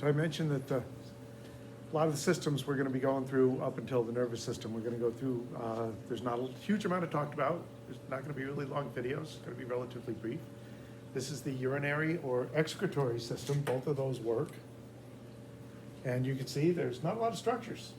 So I mentioned that a lot of the systems we're going to be going through up until the nervous system, we're going to go through, there's not a huge amount to talk about. There's not going to be really long videos. It's going to be relatively brief. This is the urinary or excretory system. Both of those work. And you can see there's not a lot of structures.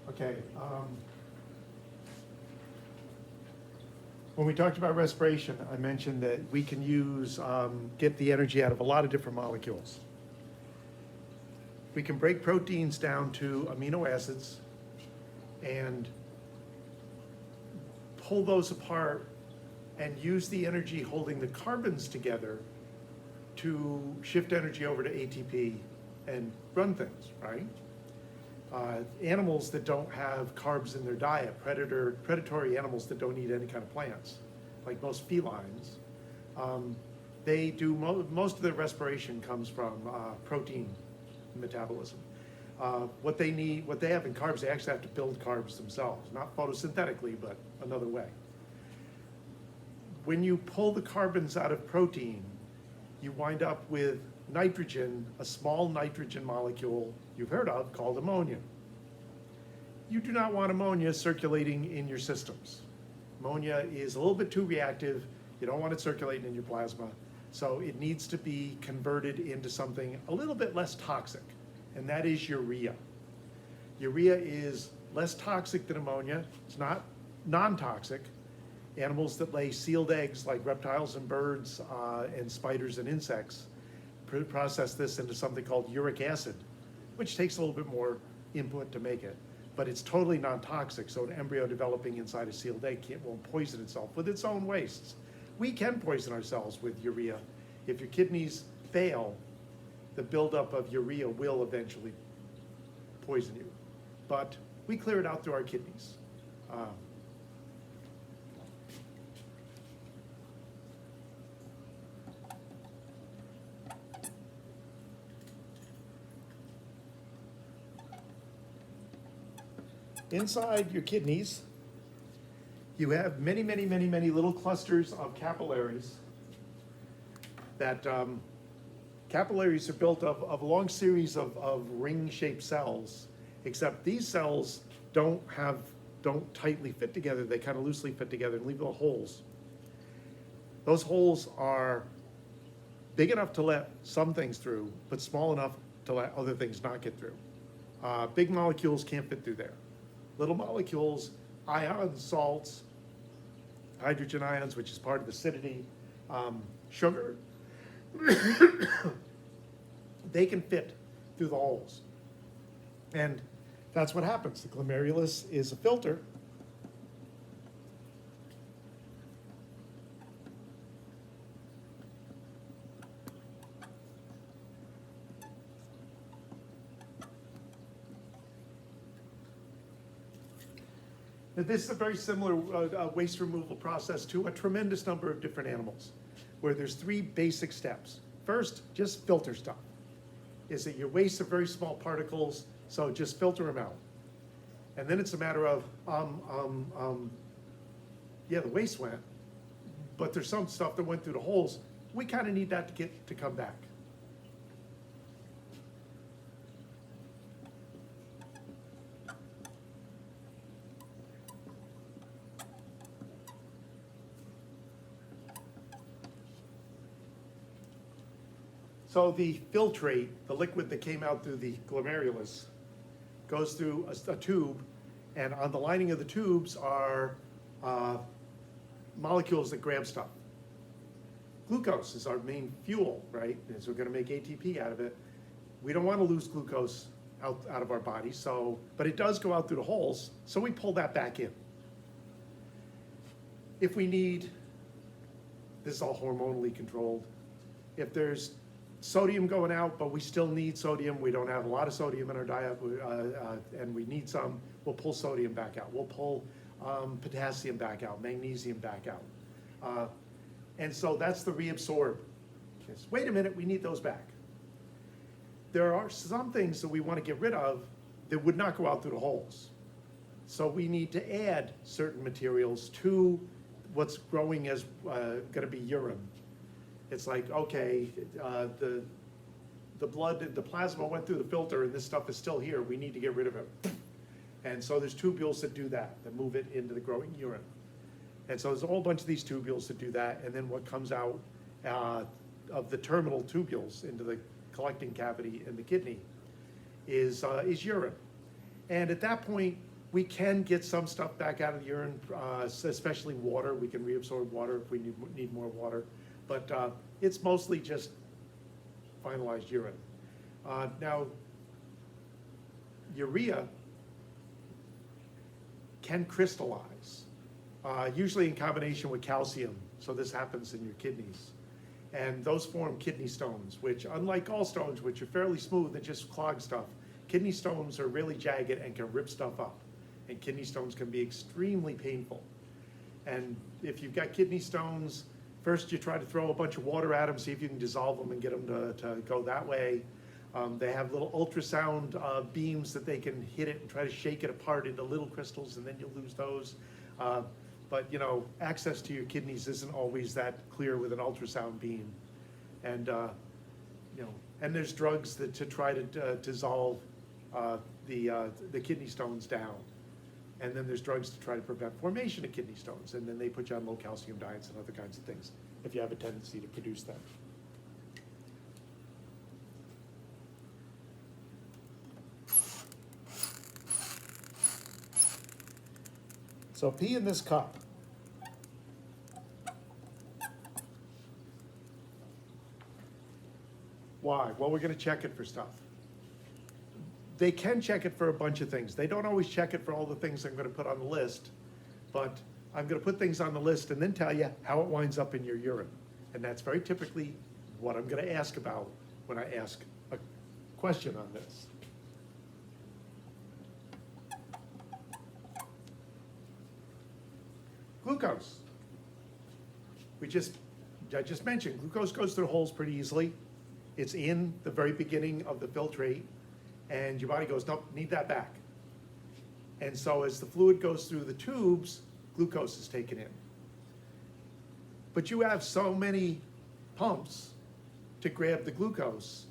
Okay. When we talked about respiration, I mentioned that we can use, get the energy out of a lot of different molecules. We can break proteins down to amino acids and pull those apart and use the energy holding the carbons together to shift energy over to ATP and run things, right? Animals that don't have carbs in their diet, predatory animals that don't eat any kind of plants, like most felines, they do most of their respiration comes from protein metabolism. What they need, what they have in carbs, they actually have to build carbs themselves, not photosynthetically, but another way. When you pull the carbons out of protein, you wind up with nitrogen, a small nitrogen molecule you've heard of called ammonia. You do not want ammonia circulating in your systems. Ammonia is a little bit too reactive. You don't want it circulating in your plasma. So it needs to be converted into something a little bit less toxic, and that is urea. Urea is less toxic than ammonia. It's not non-toxic. Animals that lay sealed eggs, like reptiles and birds and spiders and insects, process this into something called uric acid, which takes a little bit more input to make it. But it's totally non-toxic, so an embryo developing inside a sealed egg won't poison itself with its own wastes. We can poison ourselves with urea. If your kidneys fail, the buildup of urea will eventually poison you. But we clear it out through our kidneys. Inside your kidneys, you have many, many, many, many little clusters of capillaries. That capillaries are built of a long series of ring-shaped cells, except these cells don't tightly fit together. They kind of loosely fit together and leave little holes. Those holes are big enough to let some things through, but small enough to let other things not get through. Big molecules can't fit through there. Little molecules, ions, salts, hydrogen ions, which is part of acidity, sugar, they can fit through the holes. And that's what happens. The glomerulus is a filter. This is a very similar waste removal process to a tremendous number of different animals, where there's three basic steps. First, just filter stuff. Is that your wastes are very small particles, so just filter them out. And then it's a matter of, yeah, the waste went, but there's some stuff that went through the holes. We kind of need that to come back. So the filtrate, the liquid that came out through the glomerulus, goes through a tube, and on the lining of the tubes are molecules that grab stuff. Glucose is our main fuel, right? And so we're going to make ATP out of it. We don't want to lose glucose out of our body, but it does go out through the holes, so we pull that back in. If we need, this is all hormonally controlled, if there's sodium going out, but we still need sodium. We don't have a lot of sodium in our diet, and we need some. We'll pull sodium back out. We'll pull potassium back out, magnesium back out. And so that's the reabsorb. Yes. Wait a minute, we need those back. There are some things that we want to get rid of that would not go out through the holes. So we need to add certain materials to what's growing as going to be urine. It's like, okay, the blood, the plasma went through the filter and this stuff is still here. We need to get rid of it. And so there's tubules that do that move it into the growing urine. And so there's a whole bunch of these tubules that do that. And then what comes out of the terminal tubules into the collecting cavity in the kidney is urine. And at that point, we can get some stuff back out of the urine, especially water. We can reabsorb water if we need more water. But it's mostly just finalized urine. Now, urea can crystallize, usually in combination with calcium. So this happens in your kidneys. And those form kidney stones, which unlike gallstones, which are fairly smooth and just clog stuff, kidney stones are really jagged and can rip stuff up. And kidney stones can be extremely painful. And if you've got kidney stones, first you try to throw a bunch of water at them, see if you can dissolve them and get them to go that way. They have little ultrasound beams that they can hit it and try to shake it apart into little crystals, and then you'll lose those. But you know, access to your kidneys isn't always that clear with an ultrasound beam. And you know, and there's drugs that to try to dissolve the kidney stones down. And then there's drugs to try to prevent formation of kidney stones. And then they put you on low calcium diets and other kinds of things if you have a tendency to produce them. So pee in this cup. Why? Well, we're going to check it for stuff. They can check it for a bunch of things. They don't always check it for all the things I'm going to put on the list, but I'm going to put things on the list and then tell you how it winds up in your urine. And that's very typically what I'm going to ask about when I ask a question on this. Glucose. I just mentioned, glucose goes through holes pretty easily. It's in the very beginning of the filtrate. And your body goes, nope, need that back. And so as the fluid goes through the tubes, glucose is taken in. But you have so many pumps to grab the glucose.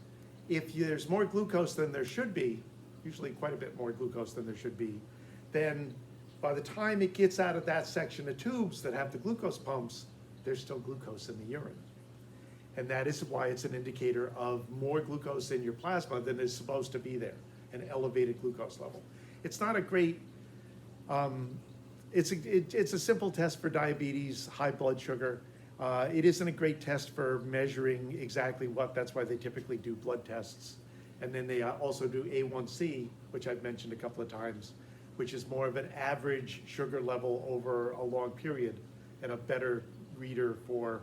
If there's more glucose than there should be, usually quite a bit more glucose than there should be, then by the time it gets out of that section of tubes that have the glucose pumps, there's still glucose in the urine. And that is why it's an indicator of more glucose in your plasma than is supposed to be there, an elevated glucose level. It's not a great, it's a simple test for diabetes, high blood sugar. It isn't a great test for measuring exactly what, that's why they typically do blood tests. And then they also do A1C, which I've mentioned a couple of times, which is more of an average sugar level over a long period and a better reader for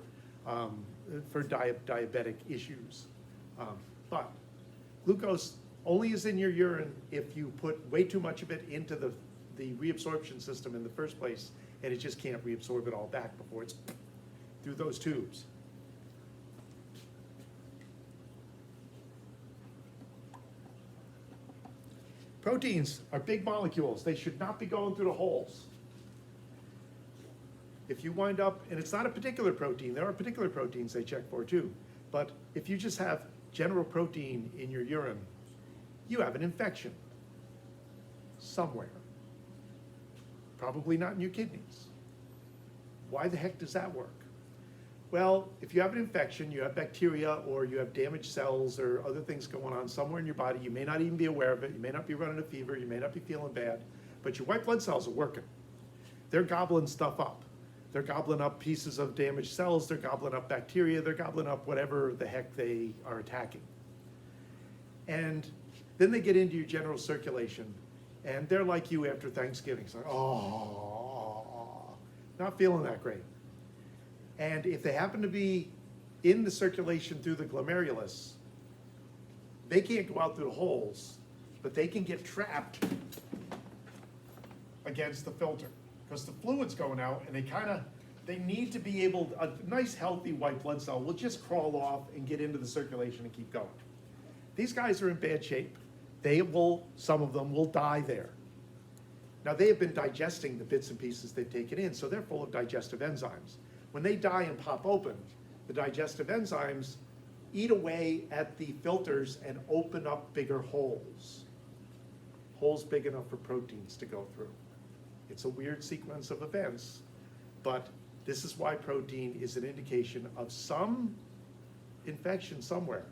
diabetic issues. But glucose only is in your urine if you put way too much of it into the reabsorption system in the first place, and it just can't reabsorb it all back before it's through those tubes. Proteins are big molecules. They should not be going through the holes. If you wind up, and it's not a particular protein, there are particular proteins they check for too, but if you just have general protein in your urine, you have an infection somewhere. Probably not in your kidneys. Why the heck does that work? Well, if you have an infection, you have bacteria or you have damaged cells or other things going on somewhere in your body, you may not even be aware of it, you may not be running a fever, you may not be feeling bad, but your white blood cells are working. They're gobbling stuff up. They're gobbling up pieces of damaged cells, they're gobbling up bacteria, they're gobbling up whatever the heck they are attacking. And then they get into your general circulation, and they're like you after Thanksgiving. It's like, oh, not feeling that great. And if they happen to be in the circulation through the glomerulus, they can't go out through the holes, but they can get trapped against the filter because the fluid's going out, and they need to be able, a nice healthy white blood cell will just crawl off and get into the circulation and keep going. These guys are in bad shape. Some of them will die there. Now, they have been digesting the bits and pieces they've taken in, so they're full of digestive enzymes. When they die and pop open, the digestive enzymes eat away at the filters and open up bigger holes. Holes big enough for proteins to go through. It's a weird sequence of events, but this is why protein is an indication of some infection somewhere,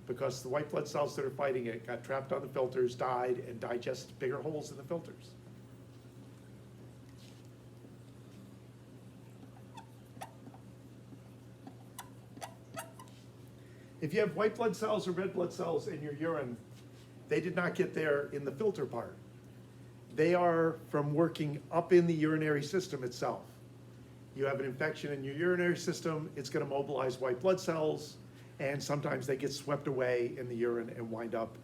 because the white blood cells that are fighting it got trapped on the filters, died, and digested bigger holes in the filters. If you have white blood cells or red blood cells in your urine, they did not get there in the filter part. They are from working up in the urinary system itself. You have an infection in your urinary system, it's going to mobilize white blood cells, and sometimes they get swept away in the urine and wind up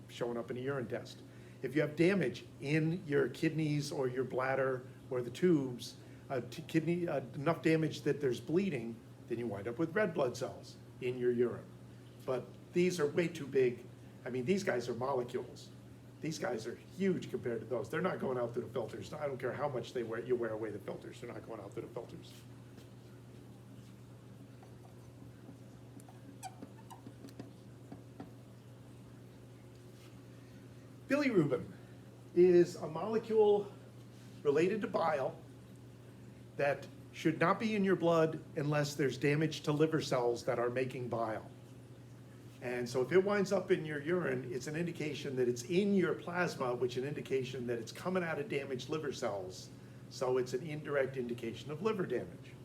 showing up in a urine test. If you have damage in your kidneys or your bladder or the tubes, enough damage that there's bleeding, then you wind up with red blood cells in your urine. But these are way too big. I mean, these guys are molecules. These guys are huge compared to those. They're not going out through the filters. I don't care how much you wear away the filters. They're not going out through the filters. Bilirubin is a molecule related to bile that should not be in your blood unless there's damage to liver cells that are making bile. And so if it winds up in your urine, it's an indication that it's in your plasma, which is an indication that it's coming out of damaged liver cells. So it's an indirect indication of liver damage.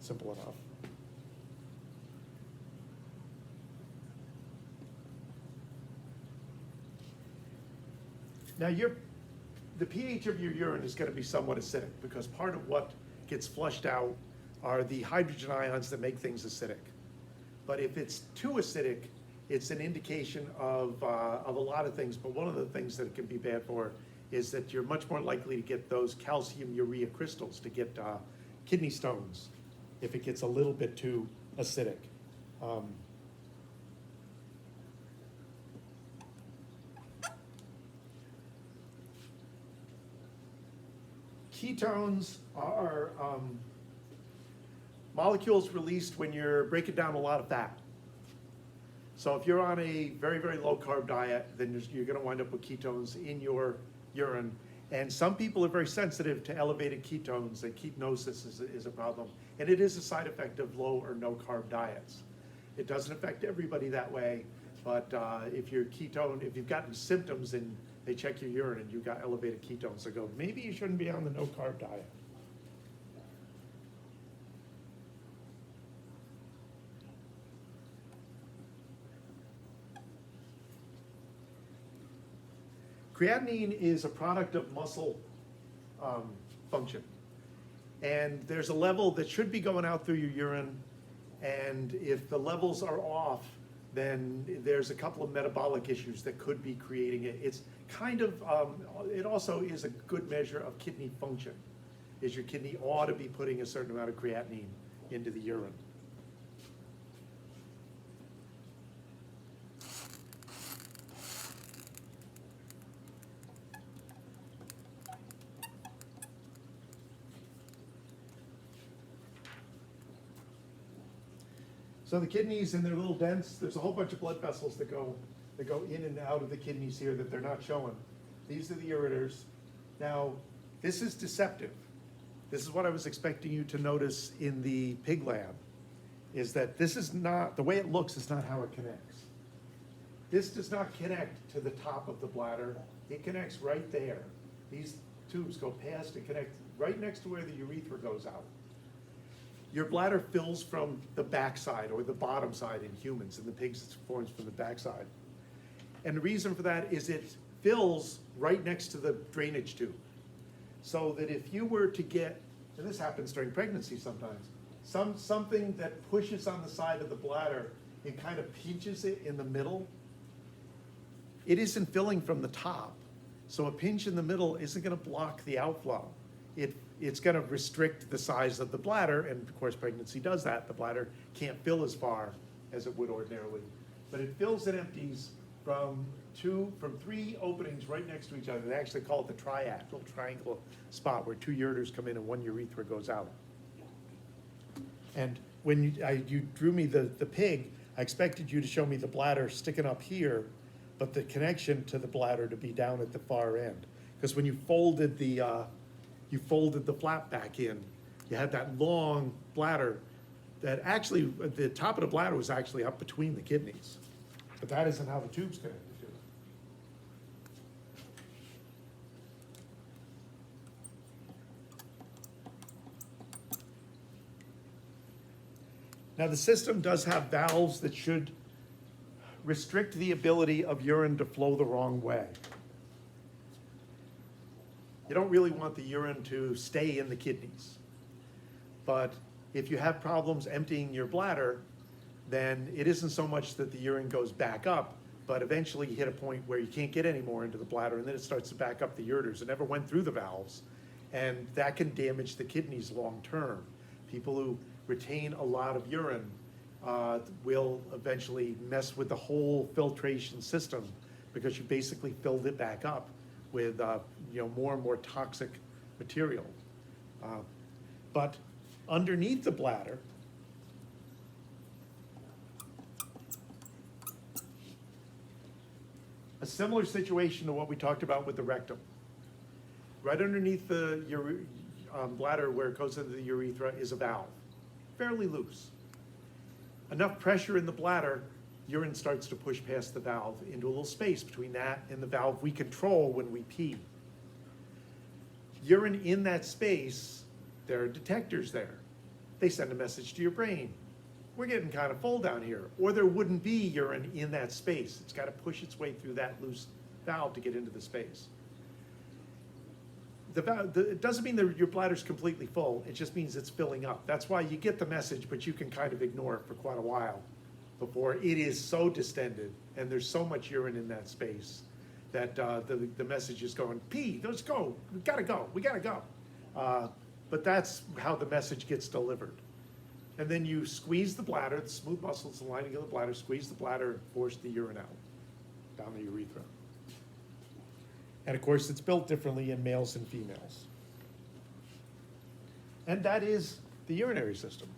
Simple enough. Now the pH of your urine is going to be somewhat acidic because part of what gets flushed out are the hydrogen ions that make things acidic. But if it's too acidic, it's an indication of a lot of things. But one of the things that it can be bad for is that you're much more likely to get those calcium urea crystals, to get kidney stones if it gets a little bit too acidic. Ketones are molecules released when you're breaking down a lot of fat. So if you're on a very, very low carb diet, then you're going to wind up with ketones in your urine. And some people are very sensitive to elevated ketones, and ketosis is a problem. And it is a side effect of low or no carb diets. It doesn't affect everybody that way, but if you've gotten symptoms and they check your urine and you've got elevated ketones, they go, maybe you shouldn't be on the no carb diet. Creatinine is a product of muscle function. And there's a level that should be going out through your urine, and if the levels are off, then there's a couple of metabolic issues that could be creating it. It's kind of, it also is a good measure of kidney function, is your kidney ought to be putting a certain amount of creatinine into the urine. So the kidneys in their little dents, there's a whole bunch of blood vessels that go in and out of the kidneys here that they're not showing. These are the ureters. Now, this is deceptive. This is what I was expecting you to notice in the pig lab, is that this is not, the way it looks is not how it connects. This does not connect to the top of the bladder. It connects right there. These tubes go past and connect right next to where the urethra goes out. Your bladder fills from the backside or the bottom side in humans. In the pigs, it forms from the backside. And the reason for that is it fills right next to the drainage tube. So that if you were to get, and this happens during pregnancy sometimes, something that pushes on the side of the bladder, it kind of pinches it in the middle. It isn't filling from the top, so a pinch in the middle isn't gonna block the outflow. It's gonna restrict the size of the bladder, and of course pregnancy does that. The bladder can't fill as far as it would ordinarily. But it fills and empties from 3 openings right next to each other. They actually call it the triad, little triangle spot where 2 ureters come in and 1 urethra goes out. And when you drew me the pig, I expected you to show me the bladder sticking up here, but the connection to the bladder to be down at the far end. Because when you folded the flap back in, you had that long bladder that actually, the top of the bladder was actually up between the kidneys. But that isn't how the tube's connected to it. Now the system does have valves that should restrict the ability of urine to flow the wrong way. You don't really want the urine to stay in the kidneys. But if you have problems emptying your bladder, then it isn't so much that the urine goes back up, but eventually you hit a point where you can't get any more into the bladder, and then it starts to back up the ureters. It never went through the valves, and that can damage the kidneys long term. People who retain a lot of urine will eventually mess with the whole filtration system, because you basically filled it back up with more and more toxic material. But underneath the bladder, a similar situation to what we talked about with the rectum. Right underneath the bladder where it goes into the urethra is a valve, fairly loose. Enough pressure in the bladder, urine starts to push past the valve into a little space between that and the valve we control when we pee. Urine in that space, there are detectors there. They send a message to your brain. We're getting kind of full down here. Or there wouldn't be urine in that space. It's got to push its way through that loose valve to get into the space. It doesn't mean that your bladder's completely full. It just means it's filling up. That's why you get the message, but you can kind of ignore it for quite a while before it is so distended and there's so much urine in that space that the message is going, pee, let's go, we gotta go. But that's how the message gets delivered. And then you squeeze the bladder, the smooth muscles, the lining of the bladder, squeeze the bladder and force the urine out down the urethra. And of course, it's built differently in males and females. And that is the urinary system.